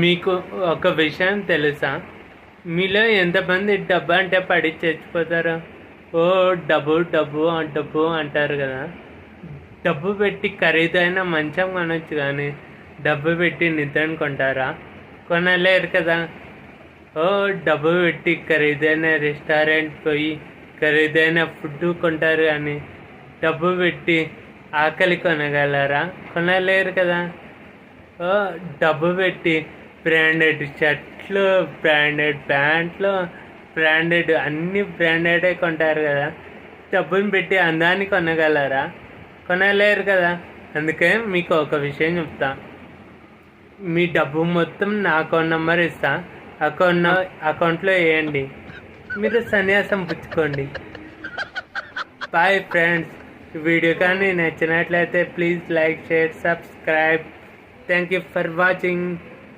మీకు ఒక విషయం తెలుసా? మీలో ఎంతమంది డబ్బు అంటే పడి చచ్చిపోతారు? ఓ డబ్బు డబ్బు డబ్బు అంటారు కదా. డబ్బు పెట్టి ఖరీదైన మంచం కొనొచ్చు కానీ డబ్బు పెట్టి నిద్రను కొంటారా? కొనలేరు కదా. ఓ డబ్బు పెట్టి ఖరీదైన రెస్టారెంట్ పోయి ఖరీదైన ఫుడ్ కొంటారు కానీ డబ్బు పెట్టి ఆకలి కొనగలరా? కొనలేరు కదా. ఓ డబ్బు పెట్టి బ్రాండెడ్ షర్ట్లు, బ్రాండెడ్ ప్యాంట్లు, బ్రాండెడ్ అన్ని బ్రాండెడే కొంటారు కదా. డబ్బుని పెట్టి అందాన్ని కొనగలరా? కొనలేరు కదా. అందుకే మీకు ఒక విషయం చెప్తా. మీ డబ్బు మొత్తం నా అకౌంట్ నెంబర్ ఇస్తా, అకౌంట్లో వేయండి, మీరు సన్యాసం పుచ్చుకోండి. Bye friends. వీడియో కానీ నచ్చినట్లయితే please like, share, subscribe. Thank you for watching.